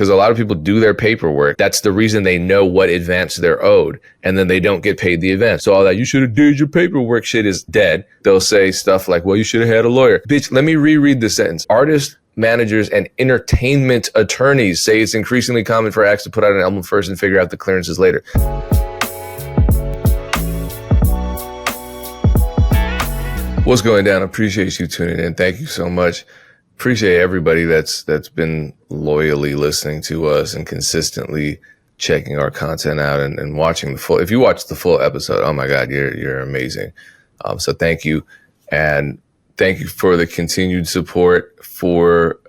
because a lot of people do their paperwork. That's the reason they know what advance they're owed, and then they don't get paid the advance. So all that, you should have did your paperwork shit is dead. They'll say stuff like, well, you should have had a lawyer. Bitch, let me reread the sentence. Artists, managers, and entertainment attorneys say it's increasingly common for acts to put out an album first and figure out the clearances later. What's going down? Appreciate you tuning in. Thank you so much. Appreciate everybody that's been loyally listening to us and consistently checking our content out and watching the full. If you watch the full episode, oh my God, you're amazing. So thank you, and thank you for the continued support for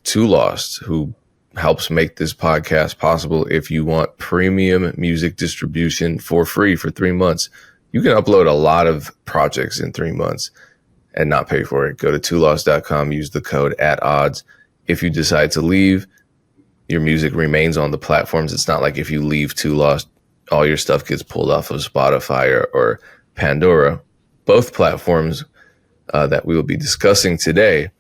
Too Lost, who helps make this podcast possible. If you want premium music distribution for free for 3 months, you can upload a lot of projects in 3 months and not pay for it. Go to tolost.com, use the code @odds. If you decide to leave, your music remains on the platforms. It's not like if you leave Too Lost, all your stuff gets pulled off of Spotify or Pandora. Both platforms that we will be discussing today,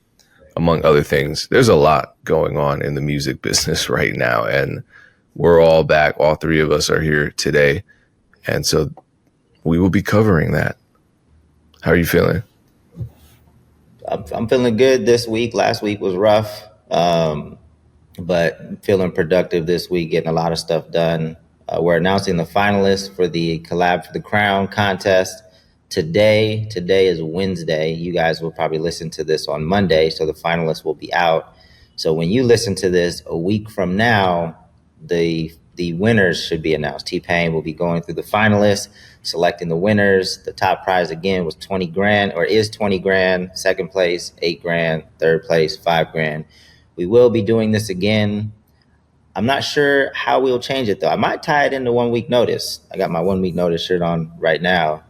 among other things. There's a lot going on in the music business right now, and we're all back. All three of us are here today, and so we will be covering that. How are you feeling? I'm feeling good this week. Last week was rough, but feeling productive this week, getting a lot of stuff done. We're announcing the finalists for the Collab for the Crown contest today. Today is Wednesday. You guys will probably listen to this on Monday, so the finalists will be out. So when you listen to this a week from now, the winners should be announced. T-Pain will be going through the finalists, selecting the winners. The top prize again was 20 grand, or is 20 grand. Second place, 8 grand. Third place, 5 grand. We will be doing this again. I'm not sure how we'll change it though. I might tie it into 1 week notice. I got my 1 week notice shirt on right now.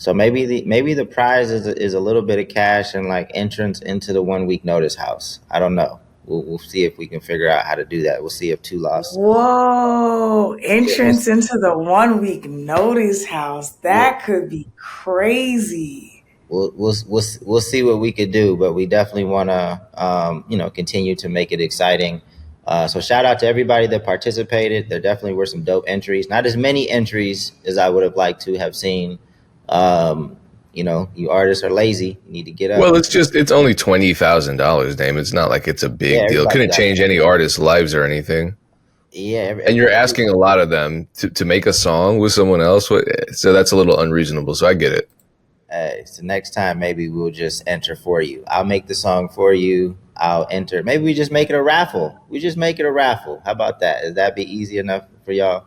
So maybe the prize is a little bit of cash and like entrance into the 1 week notice house. I don't know. We'll see if we can figure out how to do that. We'll see if Too Lost. Whoa, entrance into the 1 week notice house. That could be crazy. We'll see what we could do, but we definitely want to continue to make it exciting. So shout out to everybody that participated. There definitely were some dope entries. Not as many entries as I would have liked to have seen. You artists are lazy. You need to get up. Well, it's only $20,000, Dame. It's not like it's a big deal. It couldn't change any artist's lives or anything. Yeah. And you're asking a lot of them to make a song with someone else. So that's a little unreasonable. So I get it. So next time, maybe we'll just enter for you. I'll make the song for you. I'll enter. Maybe we just make it a raffle. How about that? Is that be easy enough for y'all?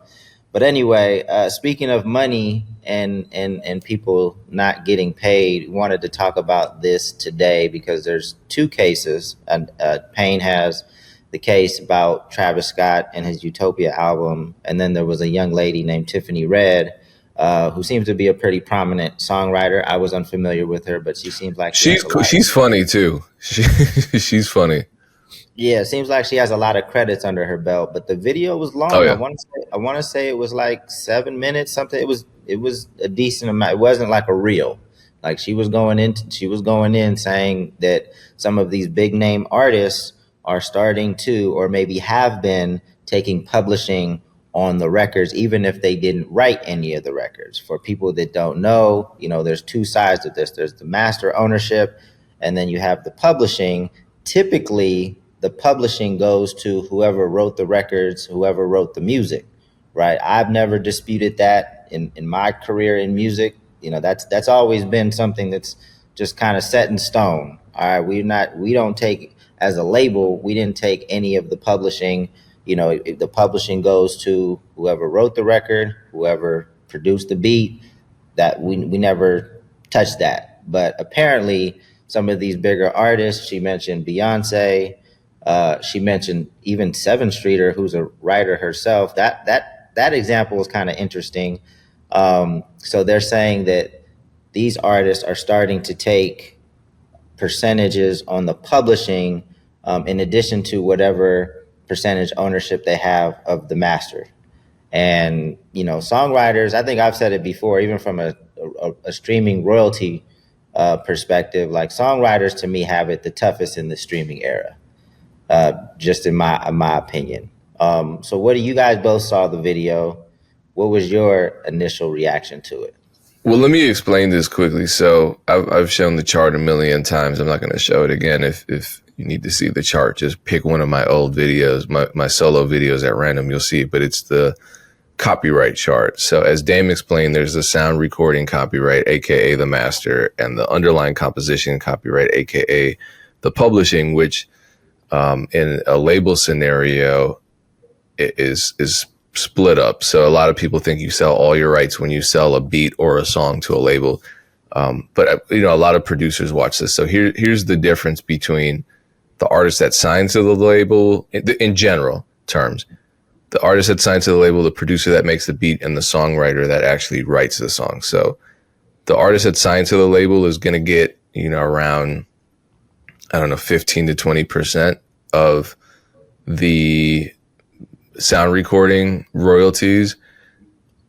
But anyway, speaking of money and people not getting paid, we wanted to talk about this today because there's two cases. And Payne has the case about Travis Scott and his Utopia album. And then there was a young lady named Tiffany Red, who seems to be a pretty prominent songwriter. I was unfamiliar with her, but she seems like she's funny too. She's funny. Yeah, it seems like she has a lot of credits under her belt, but the video was long. Oh, yeah. I want to say it was like 7 minutes, something. It was a decent amount. It wasn't like a reel. Like she was going in saying that some of these big name artists are starting to, or maybe have been taking publishing on the records, even if they didn't write any of the records. For people that don't know, there's two sides of this. There's the master ownership, and then you have the publishing. Typically, the publishing goes to whoever wrote the records, whoever wrote the music, right? I've never disputed that in my career in music. That's always been something that's just kind of set in stone. All right, we don't take, as a label, we didn't take any of the publishing. If the publishing goes to whoever wrote the record, whoever produced the beat, that we never touched that. But apparently some of these bigger artists, she mentioned Beyoncé, she mentioned even Seven Streeter, who's a writer herself. That example is kind of interesting. So they're saying that these artists are starting to take percentages on the publishing, in addition to whatever percentage ownership they have of the master. And songwriters, I think I've said it before, even from a streaming royalty perspective, like songwriters to me have it the toughest in the streaming era. just in my opinion. So what do you guys both saw the video? What was your initial reaction to it? Well, let me explain this quickly. So I've shown the chart a million times. I'm not going to show it again. If you need to see the chart, just pick one of my old videos, my solo videos at random, you'll see it. But it's the copyright chart. So as Dame explained, there's the sound recording copyright, aka the master, and the underlying composition copyright, aka the publishing, which in a label scenario is split up. So a lot of people think you sell all your rights when you sell a beat or a song to a label. But a lot of producers watch this. So here's the difference between the artist that signs to the label in general terms. The artist that signs to the label, the producer that makes the beat, and the songwriter that actually writes the song. So the artist that signs to the label is going to get, around, 15 to 20% of the sound recording royalties.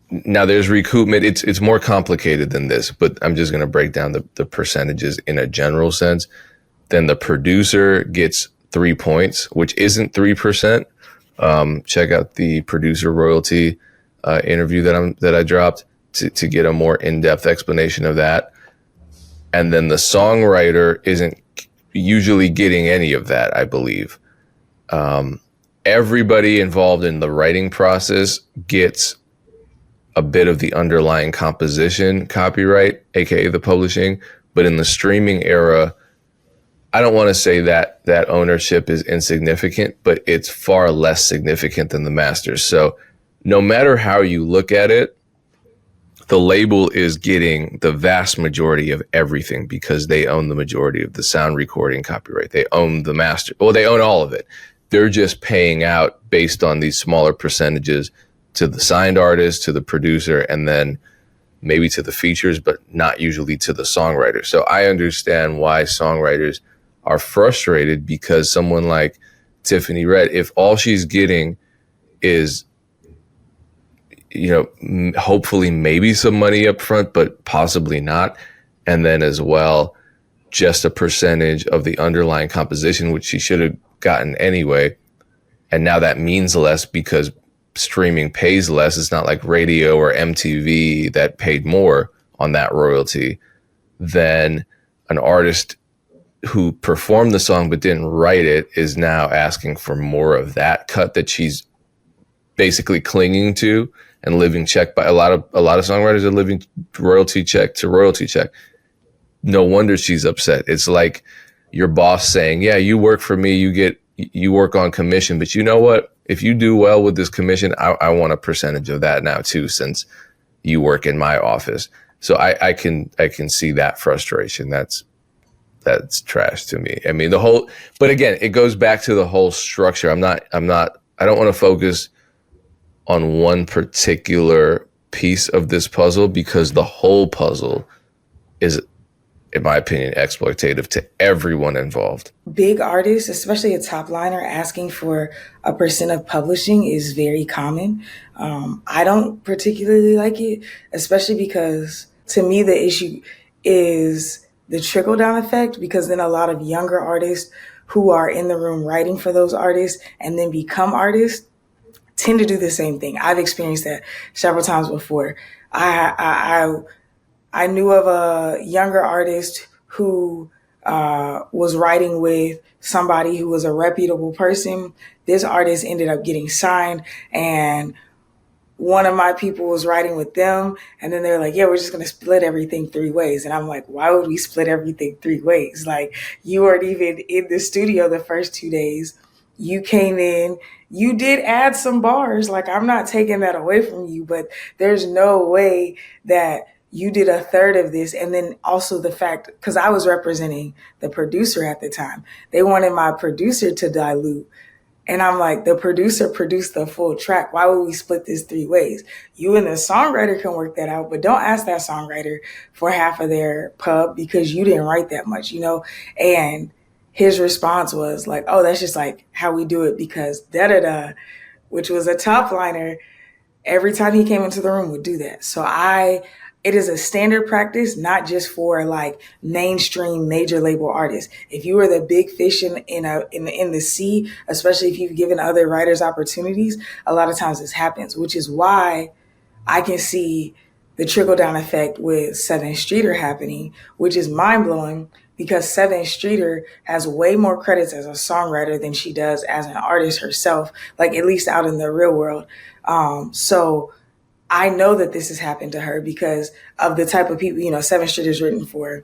Now there's recoupment. It's more complicated than this, but I'm just going to break down the percentages in a general sense. Then the producer gets 3 points, which isn't 3%. Check out the producer royalty interview that I dropped to get a more in-depth explanation of that. And then the songwriter isn't usually getting any of that, I believe. Everybody involved in the writing process gets a bit of the underlying composition copyright, aka the publishing. But in the streaming era, I don't want to say that ownership is insignificant, but it's far less significant than the masters. So no matter how you look at it, the label is getting the vast majority of everything because they own the majority of the sound recording copyright. They own the master. Well, they own all of it. They're just paying out based on these smaller percentages to the signed artist, to the producer, and then maybe to the features, but not usually to the songwriter. So I understand why songwriters are frustrated, because someone like Tiffany Red, if all she's getting is, hopefully maybe some money up front, but possibly not, and then as well, just a percentage of the underlying composition, which she should have gotten anyway, and now that means less because streaming pays less. It's not like radio or MTV that paid more on that royalty. Then an artist who performed the song but didn't write it is now asking for more of that cut that she's basically clinging to and living check by. A lot of songwriters are living royalty check to royalty check. No wonder she's upset. It's like your boss saying, yeah, you work for me, you work on commission, but you know what? If you do well with this commission, I want a percentage of that now too, since you work in my office. So I can see that frustration. That's trash to me. I mean, but again, it goes back to the whole structure. I don't want to focus on one particular piece of this puzzle, because the whole puzzle is, in my opinion, exploitative to everyone involved. Big artists, especially a top liner, asking for a percent of publishing is very common. I don't particularly like it, especially because to me the issue is the trickle down effect, because then a lot of younger artists who are in the room writing for those artists and then become artists tend to do the same thing. I've experienced that several times before. I knew of a younger artist who was writing with somebody who was a reputable person. This artist ended up getting signed, and one of my people was writing with them, and then they're like, yeah, we're just going to split everything 3 ways. And I'm like, why would we split everything 3 ways? Like, you weren't even in the studio the first 2 days. You came in, you did add some bars. Like, I'm not taking that away from you, but there's no way that you did a third of this. And then also the fact, because I was representing the producer at the time, they wanted my producer to dilute. And I'm like, the producer produced the full track. Why would we split this 3 ways? You and the songwriter can work that out, but don't ask that songwriter for half of their pub because you didn't write that much, And his response was like, oh, that's just like how we do it because da-da-da, which was a top liner. Every time he came into the room would do that. So I it is a standard practice, not just for like mainstream major label artists. If you are the big fish in the sea, especially if you've given other writers opportunities, a lot of times this happens, which is why I can see the trickle down effect with Seven Streeter happening, which is mind blowing because Seven Streeter has way more credits as a songwriter than she does as an artist herself, like at least out in the real world. So I know that this has happened to her because of the type of people, you know, Seven Streeter's written for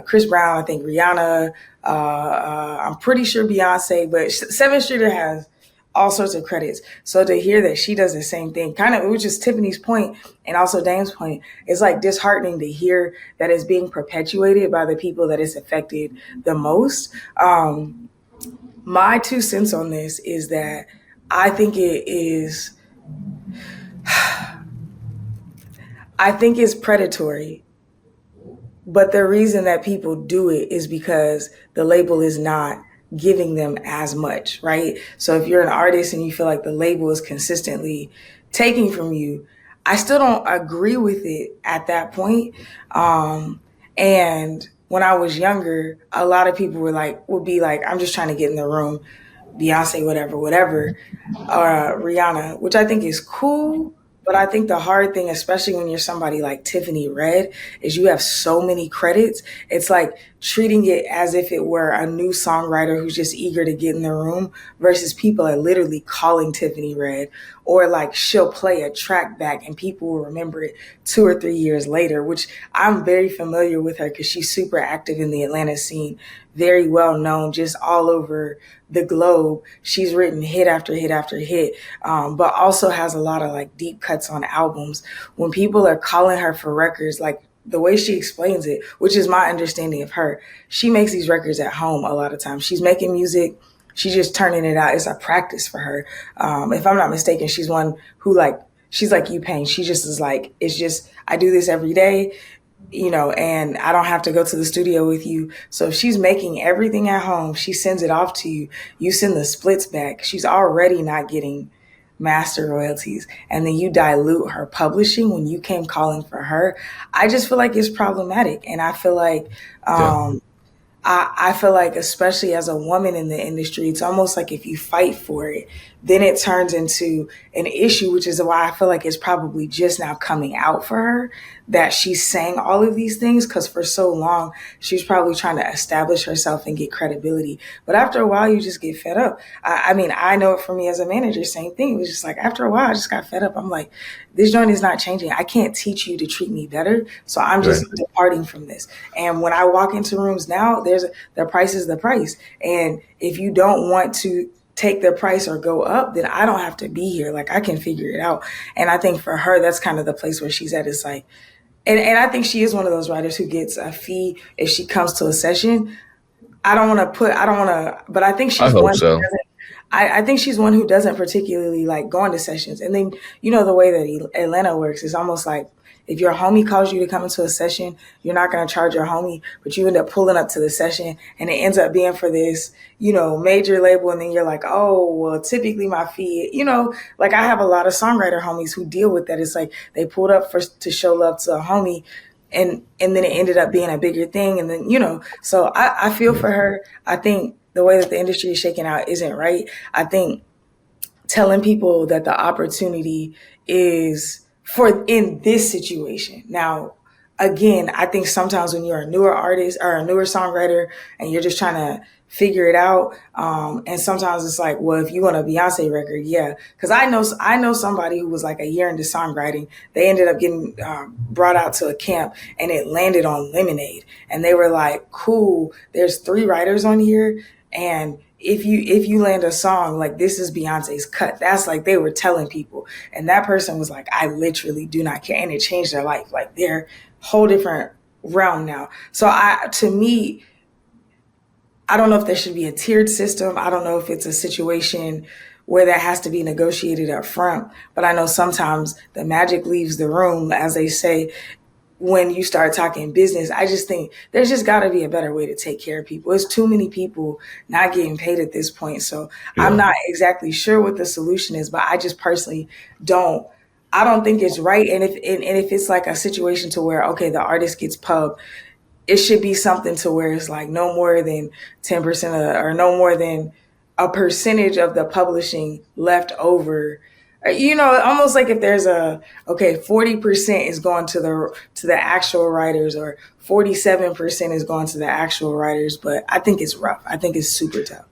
Chris Brown, I think Rihanna, I'm pretty sure Beyonce, but Seven Streeter has all sorts of credits. So to hear that she does the same thing, kind of, which is Tiffany's point and also Dame's point, it's like disheartening to hear that it's being perpetuated by the people that it's affected the most. My 2 cents on this is that I think it's predatory. But the reason that people do it is because the label is not giving them as much, right? So if you're an artist and you feel like the label is consistently taking from you, I still don't agree with it at that point. And when I was younger, a lot of people would be like, I'm just trying to get in the room, Beyonce, whatever, or Rihanna, which I think is cool. But I think the hard thing, especially when you're somebody like Tiffany Red, is you have so many credits. It's like treating it as if it were a new songwriter who's just eager to get in the room versus people are literally calling Tiffany Red, or like she'll play a track back and people will remember it 2 or 3 years later, which I'm very familiar with her because she's super active in the Atlanta scene, very well known just all over the globe. She's written hit after hit after hit, but also has a lot of like deep cuts on albums. When people are calling her for records, like the way she explains it, which is my understanding of her, she makes these records at home a lot of times. She's making music, she's just turning it out. It's a practice for her. If I'm not mistaken, she's one who she's like you, Payne. She just is like, it's just, I do this every day, you know, and I don't have to go to the studio with you. So if she's making everything at home, she sends it off to you. You send the splits back. She's already not getting master royalties. And then you dilute her publishing when you came calling for her. I just feel like it's problematic. And I feel like, I feel like, especially as a woman in the industry, it's almost like if you fight for it, then it turns into an issue, which is why I feel like it's probably just now coming out for her that she's saying all of these things, because for so long, she's probably trying to establish herself and get credibility. But after a while, you just get fed up. I mean, I know it for me as a manager, same thing. It was just like, after a while, I just got fed up. I'm like, this joint is not changing. I can't teach you to treat me better. So I'm just departing from this. And when I walk into rooms now, the price is the price. And if you don't want to take the price or go up, then I don't have to be here. Like, I can figure it out. And I think for her, that's kind of the place where she's at. It's like, and I think she is one of those writers who gets a fee if she comes to a session. But I think she's I think she's one who doesn't particularly like going to sessions. And then, you know, the way that Atlanta works is almost like, if your homie calls you to come into a session, you're not going to charge your homie, but you end up pulling up to the session and it ends up being for this, you know, major label. And then you're like, oh, well, typically my fee, you know, like I have a lot of songwriter homies who deal with that. It's like they pulled up to show love to a homie, and then it ended up being a bigger thing. And then, you know, so I feel for her. I think the way that the industry is shaking out isn't right. I think telling people that the opportunity is for in this situation. Now, again, I think sometimes when you're a newer artist or a newer songwriter and you're just trying to figure it out, and sometimes it's like, well, if you want a Beyonce record, yeah. Because I know somebody who was like a year into songwriting. They ended up getting brought out to a camp and it landed on Lemonade. And they were like, cool, there's 3 writers on here. And if you land a song, like, this is Beyonce's cut. That's like they were telling people. And that person was like, I literally do not care. And it changed their life. Like, they're whole different realm now. So to me, I don't know if there should be a tiered system. I don't know if it's a situation where that has to be negotiated up front. But I know sometimes the magic leaves the room, as they say, when you start talking business. I just think there's just got to be a better way to take care of people. There's too many people not getting paid at this point. So I'm not exactly sure what the solution is, but I just personally don't I don't think it's right. And if it's like a situation to where, okay, the artist gets pub, it should be something to where it's like no more than 10% or no more than a percentage of the publishing left over. Almost like if there's 40% is going to the actual writers, or 47% is going to the actual writers. But I think it's rough. I think it's super tough.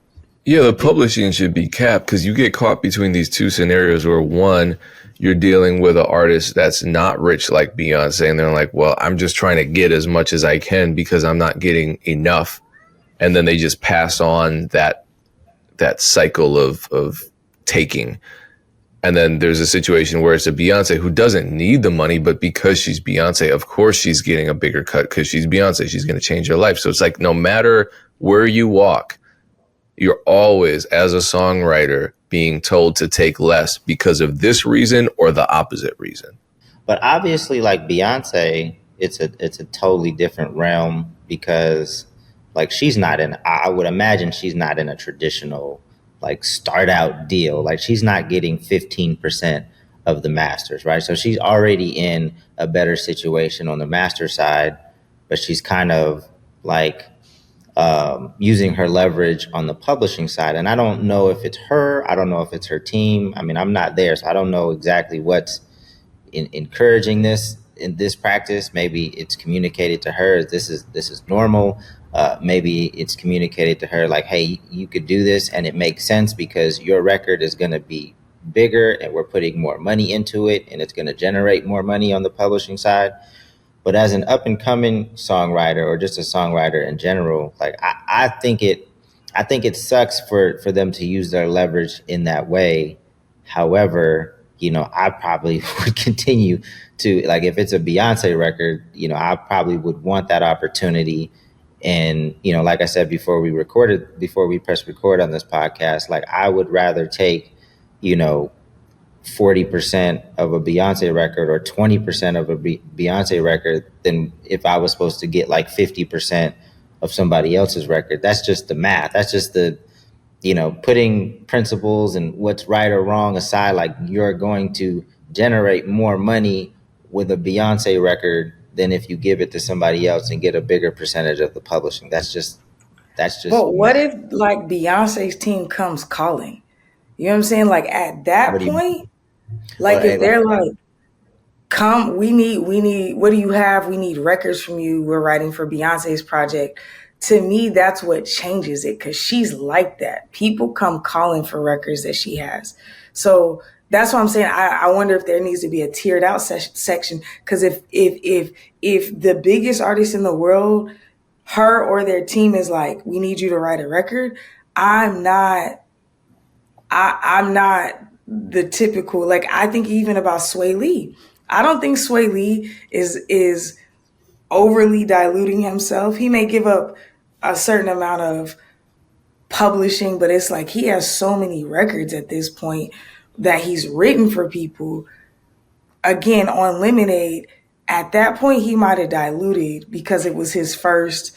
Yeah, the publishing should be capped, because you get caught between these two scenarios where, one, you're dealing with an artist that's not rich like Beyonce, and they're like, well, I'm just trying to get as much as I can because I'm not getting enough. And then they just pass on that cycle of taking. And then there's a situation where it's a Beyonce who doesn't need the money, but because she's Beyonce, of course she's getting a bigger cut because she's Beyonce. She's going to change her life. So it's like no matter where you walk, you're always, as a songwriter, being told to take less because of this reason or the opposite reason. But obviously, like Beyonce, it's a totally different realm, because like I would imagine she's not in a traditional like start out deal. Like she's not getting 15% of the masters, right? So she's already in a better situation on the master side, but she's kind of like using her leverage on the publishing side. And I don't know if it's her. I don't know if it's her team. I mean, I'm not there, so I don't know exactly what's encouraging this in this practice. Maybe it's communicated to her this is normal. Maybe it's communicated to her like, hey, you could do this and it makes sense because your record is going to be bigger and we're putting more money into it and it's going to generate more money on the publishing side. But as an up and coming songwriter, or just a songwriter in general, like I think it sucks for them to use their leverage in that way. However, I probably would continue to, like, if it's a Beyonce record, I probably would want that opportunity. And, like I said before we pressed record on this podcast, like I would rather take, 40% of a Beyonce record or 20% of a Beyonce record than if I was supposed to get like 50% of somebody else's record. That's just the math. That's just the, putting principles and what's right or wrong aside, like you're going to generate more money with a Beyonce record than if you give it to somebody else and get a bigger percentage of the publishing. That's just. But what if like Beyonce's team comes calling? You know what I'm saying? Like at that point, like if they're like, come, we need, what do you have? We need records from you. We're writing for Beyonce's project. To me, that's what changes it, because she's like that. People come calling for records that she has. So that's what I'm saying. I wonder if there needs to be a tiered out section, because if the biggest artist in the world, her or their team is like, we need you to write a record, I'm not the typical, like, I think even about Sway Lee. I don't think Sway Lee is overly diluting himself. He may give up a certain amount of publishing, but it's like he has so many records at this point that he's written for people. Again, on Lemonade, at that point he might have diluted because it was his first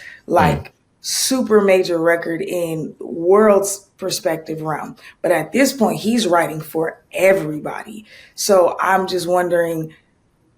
super major record in world's perspective realm. But at this point, he's writing for everybody. So I'm just wondering,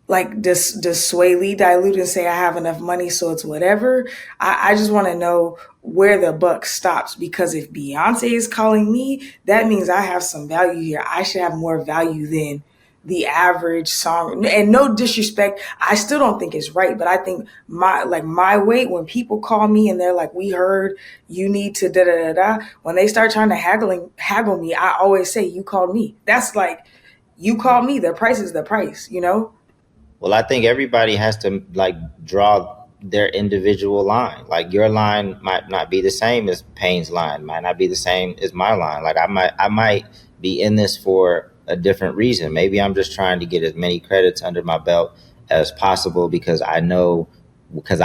like, does Sway Lee dilute and say, I have enough money, so it's whatever? I just want to know where the buck stops, because if Beyonce is calling me, that means I have some value here. I should have more value than the average song. And no disrespect, I still don't think it's right, but I think my weight, when people call me and they're like, we heard you need to da da da da, when they start trying to haggle me, I always say, you called me. That's like, you called me, the price is the price, Well, I think everybody has to like draw their individual line. Like your line might not be the same as Payne's line, might not be the same as my line. Like I might be in this for a different reason. Maybe I'm just trying to get as many credits under my belt as possible because I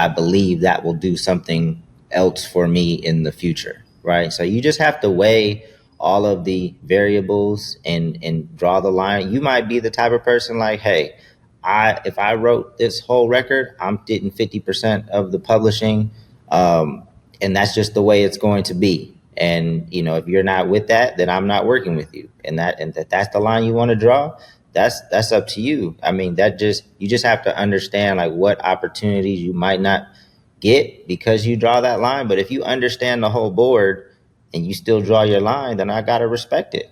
believe that will do something else for me in the future, right? So you just have to weigh all of the variables and draw the line. You might be the type of person like, hey, if I wrote this whole record, I'm getting 50% of the publishing, and that's just the way it's going to be. And if you're not with that, then I'm not working with you. And that's the line you want to draw, that's up to you. I mean, you just have to understand like what opportunities you might not get because you draw that line. But if you understand the whole board and you still draw your line, then I gotta respect it.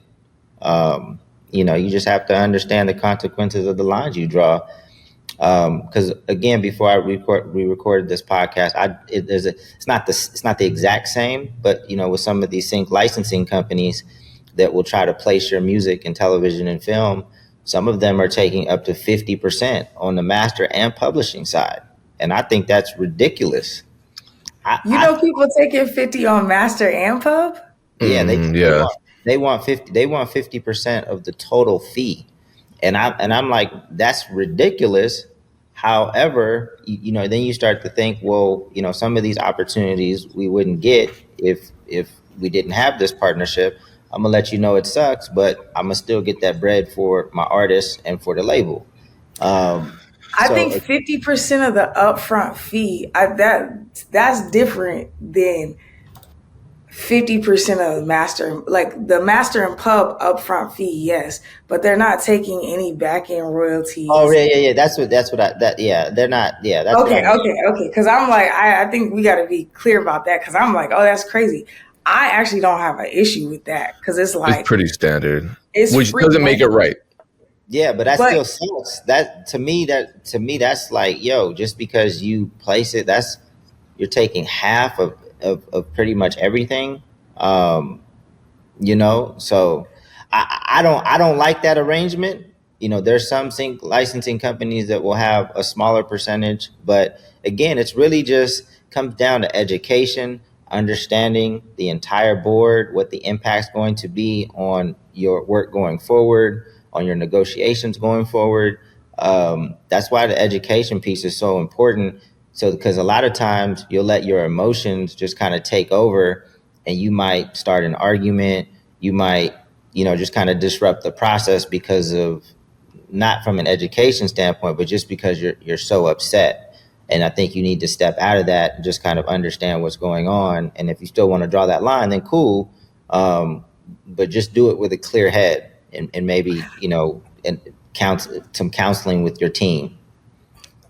You just have to understand the consequences of the lines you draw. Because again, before we recorded this podcast, it's not the exact same, but with some of these sync licensing companies that will try to place your music in television and film, some of them are taking up to 50% on the master and publishing side, and I think that's ridiculous. People taking 50 on master and pub. Yeah, yeah. they want 50% of the total fee, and I'm like, that's ridiculous. However, then you start to think, well, some of these opportunities we wouldn't get if we didn't have this partnership. I'm gonna let you know it sucks, but I'm gonna still get that bread for my artists and for the label. I think 50% of the upfront fee, that's different than 50% of the master, like the master and pub upfront fee, yes, but they're not taking any back end royalties. Oh yeah. They're not. Yeah, that's okay. Because I'm like, I think we got to be clear about that. Because I'm like, oh, that's crazy. I actually don't have an issue with that because it's pretty standard, which free doesn't make it right. Yeah, but still sucks. That to me, that's like, yo, just because you place it, you're taking half of pretty much everything. So I don't like that arrangement. There's some sync licensing companies that will have a smaller percentage, but again, it's really just comes down to education, understanding the entire board, what the impact's going to be on your work going forward, on your negotiations going forward. That's why the education piece is so important. So, because a lot of times you'll let your emotions just kind of take over, and you might start an argument. You might, just kind of disrupt the process because of, not from an education standpoint, but just because you're so upset. And I think you need to step out of that and just kind of understand what's going on. And if you still want to draw that line, then cool. But just do it with a clear head and maybe, and some counseling with your team.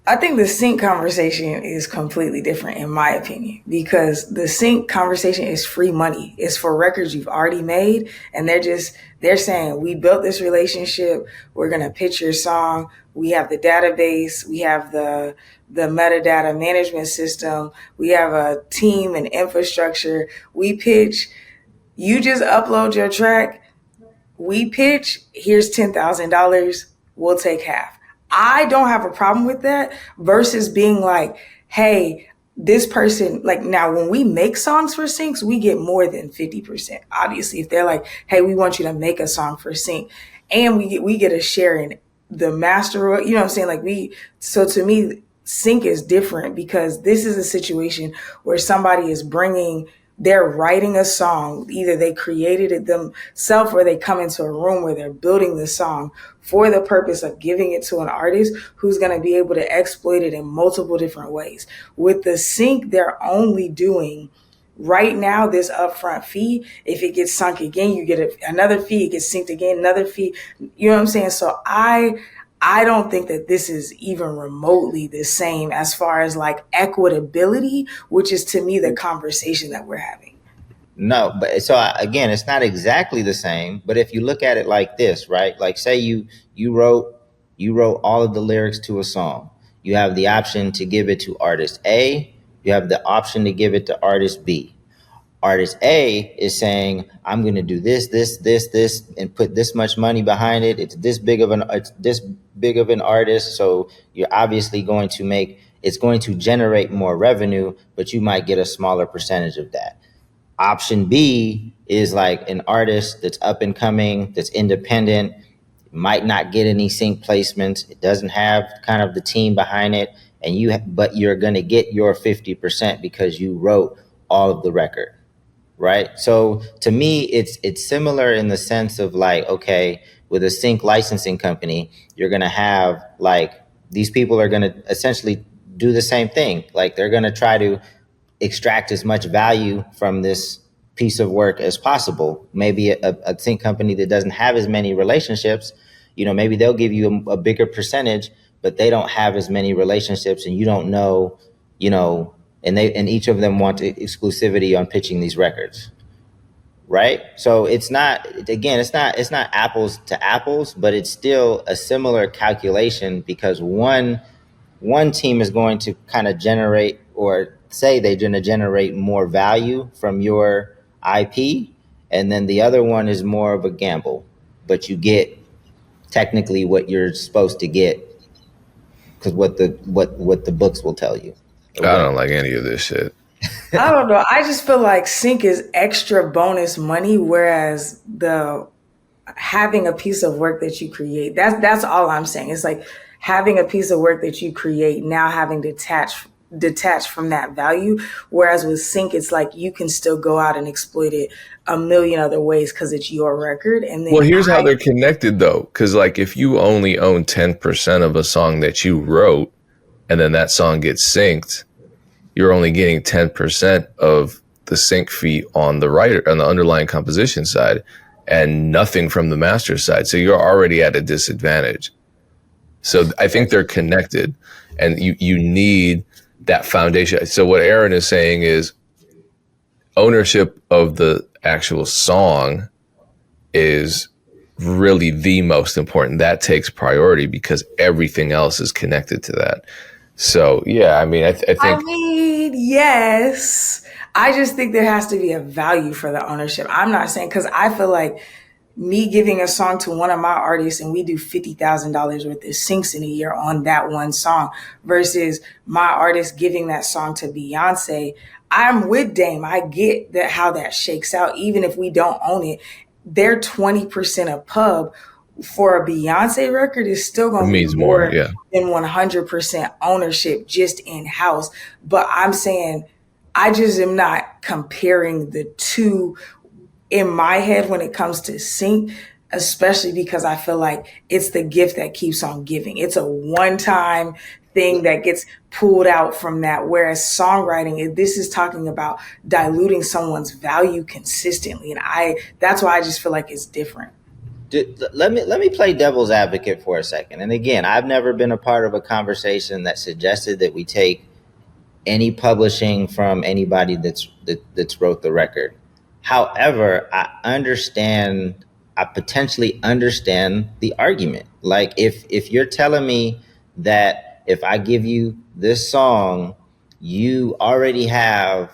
I think the sync conversation is completely different, in my opinion, because the sync conversation is free money. It's for records you've already made. And they're saying, we built this relationship. We're going to pitch your song. We have the database. We have the metadata management system. We have a team and infrastructure. We pitch. You just upload your track. We pitch. Here's $10,000. We'll take half. I don't have a problem with that versus being like, hey, this person, like, now when we make songs for Syncs, we get more than 50%. Obviously, if they're like, hey, we want you to make a song for Sync, and we get a share in the master, you know what I'm saying? So to me, Sync is different because this is a situation where somebody is they're writing a song. Either they created it themselves or they come into a room where they're building the song for the purpose of giving it to an artist who's going to be able to exploit it in multiple different ways. With the sync, they're only doing right now this upfront fee. If it gets sunk again, you get another fee. It gets synced again, another fee. You know what I'm saying? So I don't think that this is even remotely the same as far as like equitability, which is to me the conversation that we're having. No, but so again, it's not exactly the same. But if you look at it like this, right? Like say you wrote all of the lyrics to a song. You have the option to give it to artist A. You have the option to give it to artist B. Artist A is saying, I'm going to do this, and put this much money behind it. It's this big of an artist. So you're obviously it's going to generate more revenue, but you might get a smaller percentage of that. Option B is like an artist that's up and coming, that's independent, might not get any sync placements. It doesn't have kind of the team behind it. But you're going to get your 50% because you wrote all of the record. Right. So to me, it's similar in the sense of like, OK, with a sync licensing company, you're going to have like these people are going to essentially do the same thing. Like they're going to try to extract as much value from this piece of work as possible. Maybe a sync company that doesn't have as many relationships, maybe they'll give you a bigger percentage, but they don't have as many relationships, and you don't know, and each of them want exclusivity on pitching these records. Right. So it's not apples to apples, but it's still a similar calculation, because one team is going to kind of generate, or say they're going to generate more value from your IP, and then the other one is more of a gamble, but you get technically what you're supposed to get, because what the books will tell you. I don't like any of this shit. I don't know. I just feel like Synch is extra bonus money, whereas the having a piece of work that you create, that's all I'm saying. It's like having a piece of work that you create, now having detached from that value. Whereas with Synch, it's like you can still go out and exploit it a million other ways because it's your record. And then, well, here's how they're connected though, because like if you only own 10% of a song that you wrote, and then that song gets synced, you're only getting 10% of the sync fee on the writer, on the underlying composition side, and nothing from the master side. So you're already at a disadvantage. So I think they're connected, and you need that foundation. So what Aaron is saying is ownership of the actual song is really the most important. That takes priority because everything else is connected to that. So, yeah, I mean, I think... yes. I just think there has to be a value for the ownership. I'm not saying, because I feel like me giving a song to one of my artists and we do $50,000 worth of syncs in a year on that one song versus my artist giving that song to Beyonce. I'm with Dame. I get that how that shakes out. Even if we don't own it, their 20% of pub for a Beyonce record is still going to be more than 100% ownership just in house. But I'm saying I just am not comparing the two in my head when it comes to sync, especially because I feel like it's the gift that keeps on giving. It's a one-time thing that gets pulled out from that. Whereas songwriting, this is talking about diluting someone's value consistently. And that's why I just feel like it's different. Let me play devil's advocate for a second. And again, I've never been a part of a conversation that suggested that we take any publishing from anybody that's wrote the record. However, I potentially understand the argument. Like if you're telling me that if I give you this song, you've already had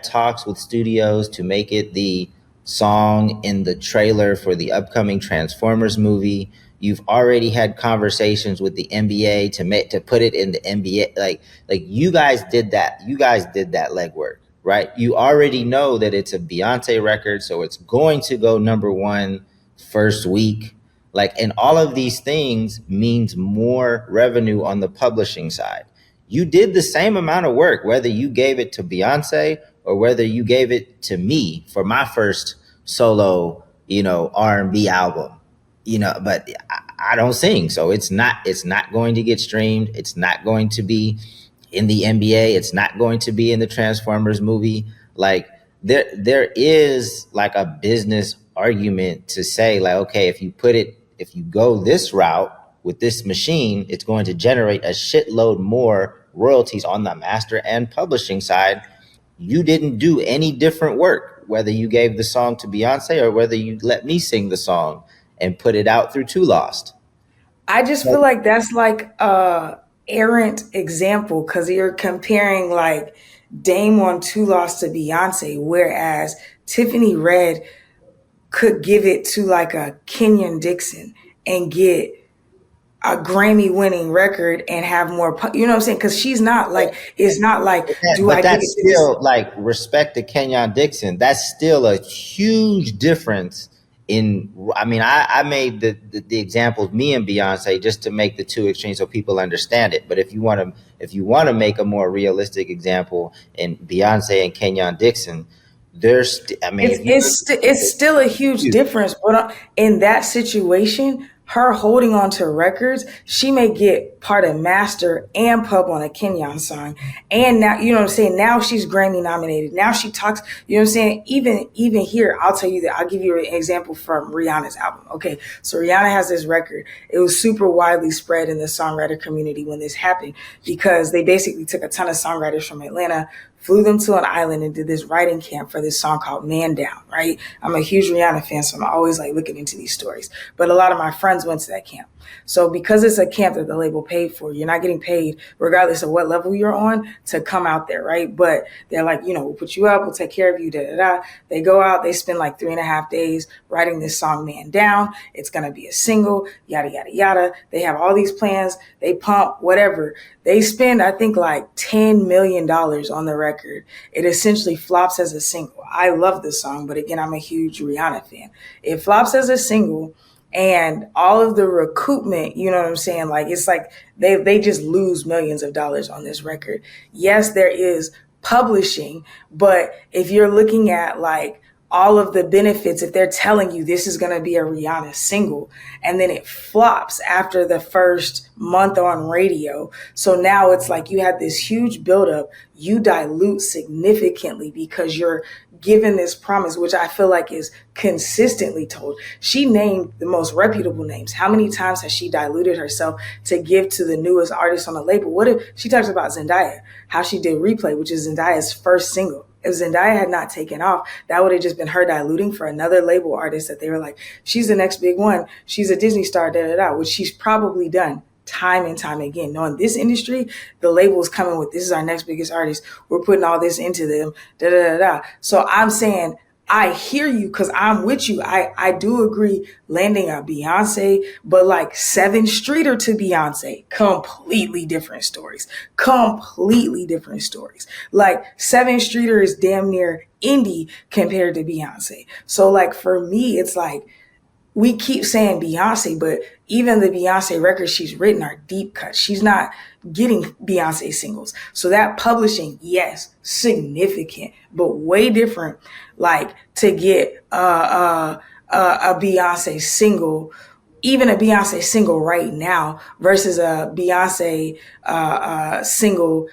talks with studios to make it the song in the trailer for the upcoming Transformers movie. You've already had conversations with the NBA to put it in the NBA. Like you guys did that. You guys did that legwork, right? You already know that it's a Beyonce record, so it's going to go number one first week. And all of these things means more revenue on the publishing side. You did the same amount of work, whether you gave it to Beyonce or whether you gave it to me for my first solo, R&B album, but I don't sing. So it's not going to get streamed. It's not going to be in the NBA. It's not going to be in the Transformers movie. There is a business argument to say okay, if you go this route with this machine, it's going to generate a shitload more royalties on the master and publishing side. You didn't do any different work, whether you gave the song to Beyonce or whether you let me sing the song and put it out through Too Lost. I just feel like that's a errant example because you're comparing Dame on Too Lost to Beyonce, whereas Tiffany Red could give it to a Kenyon Dixon and get a Grammy winning record and have more, you know what I'm saying? Because she's not it's not that's still respect to Kenyon Dixon. That's still a huge difference I made the examples, me and Beyonce, just to make the two extremes so people understand it. But if you want to make a more realistic example in Beyonce and Kenyon Dixon, it's still a huge difference. But in that situation, her holding on to records, she may get part of master and pub on a Kenyon song. And now, you know what I'm saying? Now she's Grammy nominated. Now she talks, you know what I'm saying? Even here, I'll tell you that I'll give you an example from Rihanna's album. Okay. So Rihanna has this record. It was super widely spread in the songwriter community when this happened, because they basically took a ton of songwriters from Atlanta, flew them to an island and did this writing camp for this song called Man Down, right? I'm a huge Rihanna fan, so I'm always like looking into these stories. But a lot of my friends went to that camp. So because it's a camp that the label paid for, you're not getting paid regardless of what level you're on to come out there, right? But they're like, you know, we'll put you up, we'll take care of you, da da da. They go out, they spend like 3.5 days writing this song Man Down. It's gonna be a single, yada yada yada. They have all these plans, they pump, whatever. They spend, I think, like $10 million on the record. It essentially flops as a single. I love this song, but again, I'm a huge Rihanna fan. It flops as a single, and all of the recoupment, you know what I'm saying? Like, it's like they just lose millions of dollars on this record. Yes, there is publishing, but if you're looking at like all of the benefits, if they're telling you this is going to be a Rihanna single and then it flops after the first month on radio. So now it's like you had this huge buildup, you dilute significantly because you're given this promise, which I feel like is consistently told. She named the most reputable names. How many times has she diluted herself to give to the newest artist on the label? What if she talks about Zendaya, how she did Replay, which is Zendaya's first single. If Zendaya had not taken off, that would have just been her diluting for another label artist that they were like, she's the next big one. She's a Disney star, da da da, which she's probably done time and time again. Now in this industry, the label is coming with, this is our next biggest artist. We're putting all this into them, da da da da. So I'm saying, I hear you because I'm with you. I do agree landing a Beyonce, but like 7th Streeter to Beyonce, completely different stories. Completely different stories. Like 7th Streeter is damn near indie compared to Beyonce. So like for me, it's like, we keep saying Beyonce, but even the Beyonce records she's written are deep cuts. She's not getting Beyonce singles. So that publishing, yes, significant, but way different. Like to get a Beyonce single, even a Beyonce single right now versus a Beyonce single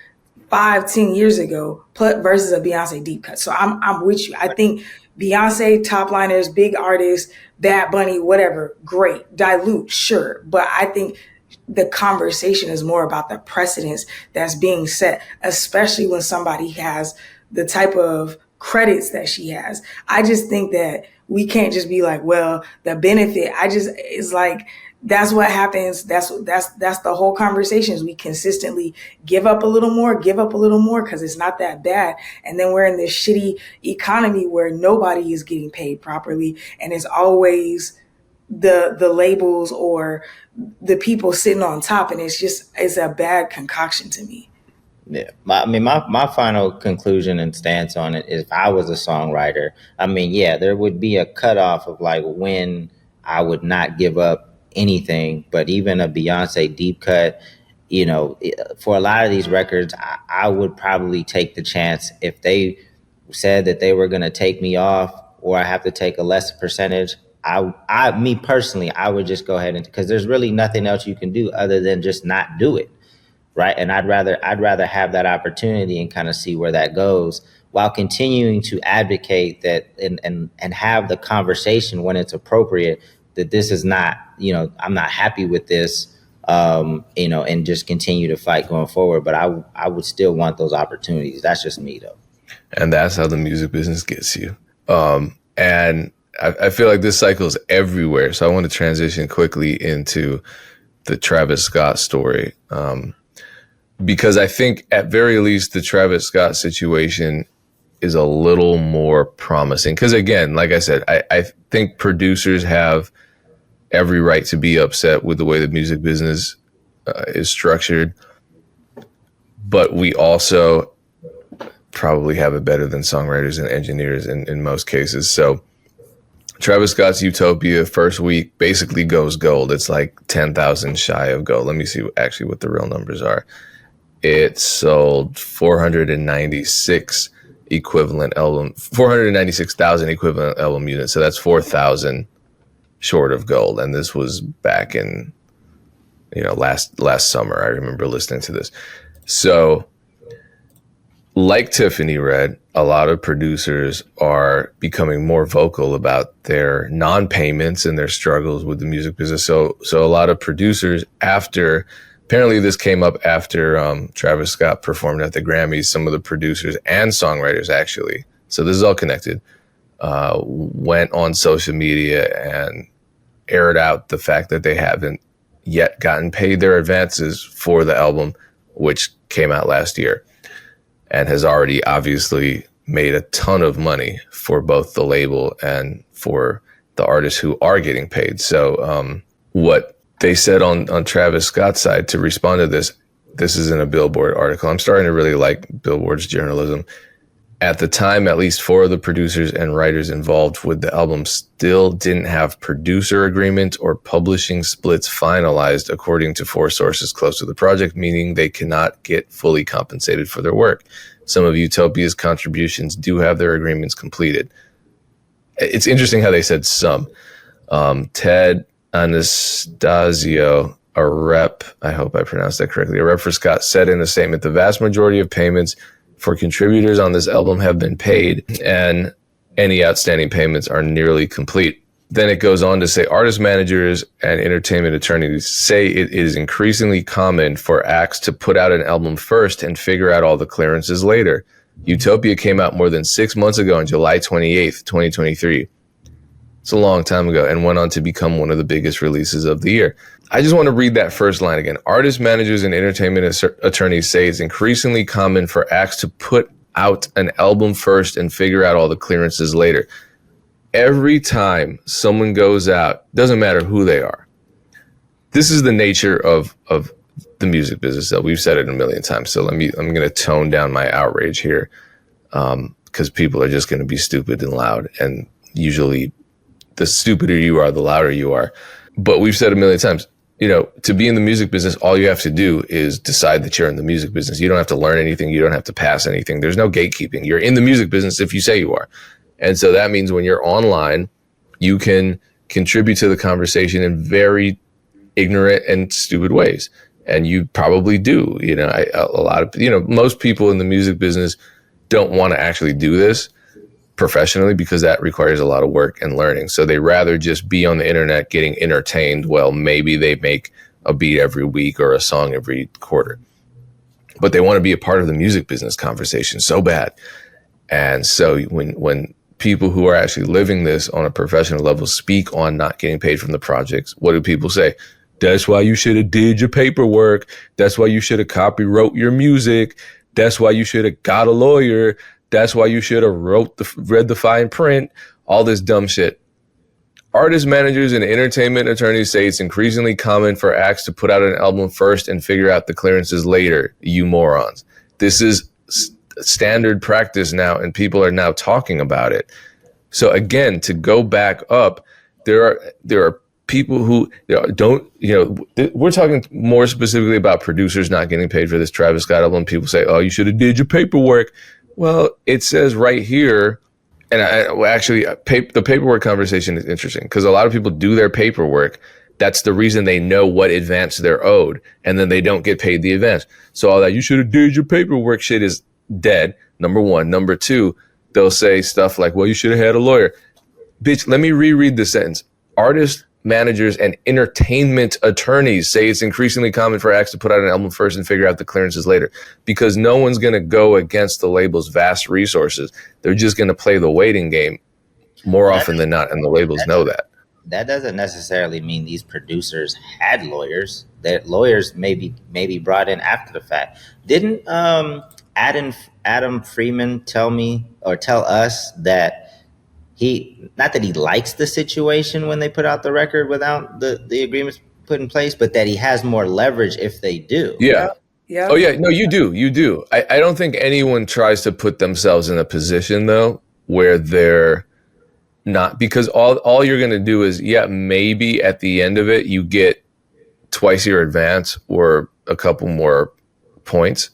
5-10 years ago versus a Beyonce deep cut. So I'm with you. I think Beyonce, top liners, big artists, Bad Bunny, whatever, great. Dilute, sure. But I think the conversation is more about the precedence that's being set, especially when somebody has the type of credits that she has. I just think that we can't just be like, well, the benefit, it's like, that's what happens. That's the whole conversation is we consistently give up a little more because it's not that bad. And then we're in this shitty economy where nobody is getting paid properly. And it's always the labels or the people sitting on top. And it's a bad concoction to me. Yeah, my final conclusion and stance on it is, if I was a songwriter, I mean, yeah, there would be a cutoff of like when I would not give up anything. But even a Beyonce deep cut, you know, for a lot of these records, I would probably take the chance if they said that they were going to take me off or I have to take a less percentage. Me personally, I would just go ahead and, because there's really nothing else you can do other than just not do it. Right. And I'd rather have that opportunity and kind of see where that goes while continuing to advocate that and have the conversation when it's appropriate that this is not, you know, I'm not happy with this, you know, and just continue to fight going forward. But I would still want those opportunities. That's just me, though. And that's how the music business gets you. And I feel like this cycle is everywhere. So I want to transition quickly into the Travis Scott story. Because I think at very least the Travis Scott situation is a little more promising. Because again, like I said, I think producers have every right to be upset with the way the music business is structured. But we also probably have it better than songwriters and engineers in most cases. So Travis Scott's Utopia first week basically goes gold. It's like 10,000 shy of gold. Let me see actually what the real numbers are. It sold 496,000 equivalent album units. So that's 4,000 short of gold. And this was back in, last summer. I remember listening to this. So like Tiffany Red, a lot of producers are becoming more vocal about their non-payments and their struggles with the music business. So a lot of producers, apparently this came up after Travis Scott performed at the Grammys, some of the producers and songwriters actually, so this is all connected, went on social media and aired out the fact that they haven't yet gotten paid their advances for the album, which came out last year, and has already obviously made a ton of money for both the label and for the artists who are getting paid. So what they said on Travis Scott's side to respond to this is in a Billboard article. I'm starting to really like Billboard's journalism. At the time, at least 4 of the producers and writers involved with the album still didn't have producer agreements or publishing splits finalized, according to 4 sources close to the project, meaning they cannot get fully compensated for their work. Some of Utopia's contributions do have their agreements completed. It's interesting how they said some. Ted Anastasio, a rep, I hope I pronounced that correctly, a rep for Scott, said in a statement, the vast majority of payments for contributors on this album have been paid, and any outstanding payments are nearly complete. Then it goes on to say, artist managers and entertainment attorneys say it is increasingly common for acts to put out an album first and figure out all the clearances later. Utopia came out more than 6 months ago on July 28th, 2023. It's a long time ago, and went on to become one of the biggest releases of the year. I just want to read that first line again. Artists, managers, and entertainment attorneys say it's increasingly common for acts to put out an album first and figure out all the clearances later. Every time someone goes out, doesn't matter who they are. This is the nature of the music business. So we've said it a million times. So I'm going to tone down my outrage here, because people are just going to be stupid and loud, and usually the stupider you are, the louder you are. But we've said a million times, to be in the music business, all you have to do is decide that you're in the music business. You don't have to learn anything. You don't have to pass anything. There's no gatekeeping. You're in the music business if you say you are. And so that means when you're online, you can contribute to the conversation in very ignorant and stupid ways. And you probably do. A lot of, most people in the music business don't want to actually do this professionally because that requires a lot of work and learning. So they rather just be on the internet getting entertained. Well, maybe they make a beat every week or a song every quarter, but they want to be a part of the music business conversation so bad. And so when people who are actually living this on a professional level speak on not getting paid from the projects, what do people say? That's why you should have did your paperwork. That's why you should have copywrote your music. That's why you should have got a lawyer. That's why you should have read the fine print, all this dumb shit. Artist managers and entertainment attorneys say it's increasingly common for acts to put out an album first and figure out the clearances later, you morons. This is standard practice now, and people are now talking about it. So again, to go back up, there are people who don't, we're talking more specifically about producers not getting paid for this Travis Scott album. People say, oh, you should have did your paperwork. Well, it says right here, and the paperwork conversation is interesting because a lot of people do their paperwork. That's the reason they know what advance they're owed, and then they don't get paid the advance. So all that you should have did your paperwork shit is dead, number one. Number two, they'll say stuff like, well, you should have had a lawyer. Bitch, let me reread the sentence. Artists, managers, and entertainment attorneys say it's increasingly common for acts to put out an album first and figure out the clearances later, because no one's going to go against the label's vast resources. They're just going to play the waiting game more often than not, and the labels know that. That doesn't necessarily mean these producers had lawyers. That lawyers maybe brought in after the fact. Didn't Adam Freeman tell us that not that he likes the situation when they put out the record without the agreements put in place, but that he has more leverage if they do. Yeah. Yeah. Oh, yeah. No, you do. I don't think anyone tries to put themselves in a position, though, where they're not, because all you're going to do is, maybe at the end of it, you get twice your advance or a couple more points,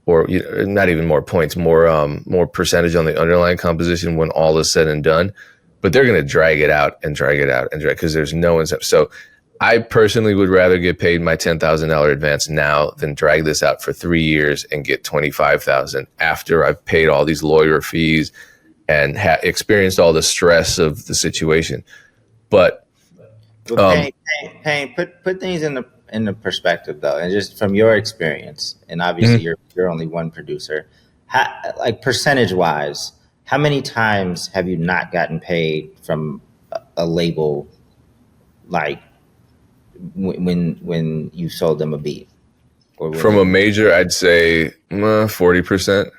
or not even more points, more percentage on the underlying composition when all is said and done. but they're going to drag it out and drag it out and drag, because there's no incentive. So I personally would rather get paid my $10,000 advance now than drag this out for 3 years and get $25,000 after I've paid all these lawyer fees and experienced all the stress of the situation. But Payne, put things in the perspective though, and just from your experience, and obviously you're only one producer. Like percentage wise, how many times have you not gotten paid from a label, like when you sold them a beat? From a major, I'd say 40%.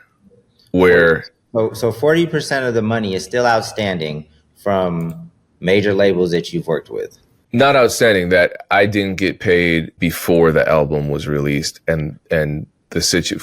Where so 40% of the money is still outstanding from major labels that you've worked with. Not outstanding, that I didn't get paid before the album was released, and the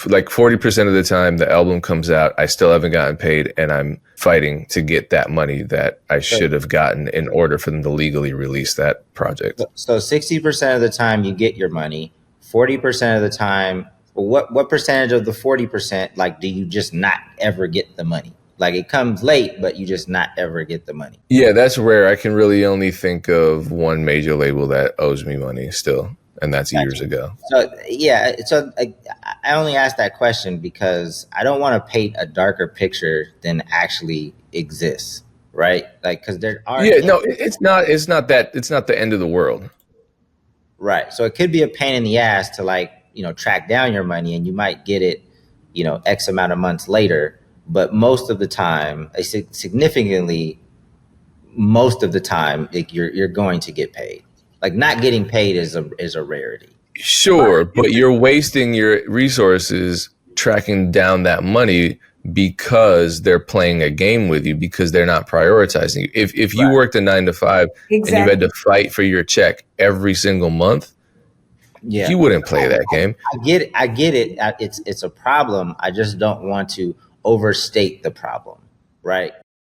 like 40% of the time the album comes out, I still haven't gotten paid, and I'm fighting to get that money that I should have gotten in order for them to legally release that project. So 60% of the time you get your money, 40% of the time, what percentage of the 40%, like, do you just not ever get the money? Like, it comes late, but you just not ever get the money. Yeah, that's rare. I can really only think of one major label that owes me money still, and that's years ago. So, yeah, so I only asked that question because I don't want to paint a darker picture than actually exists, right? Like, because there are... Yeah, no, it's not the end of the world. Right. So it could be a pain in the ass to, like, track down your money, and you might get it, X amount of months later. But most of the time, significantly, most of the time, you're going to get paid. Like, not getting paid is a rarity. Sure, but you're wasting your resources tracking down that money because they're playing a game with you, because they're not prioritizing you. If you worked a 9 to 5 and you had to fight for your check every single month, you wouldn't play that game. I get it. It's a problem. I just don't want to overstate the problem, right?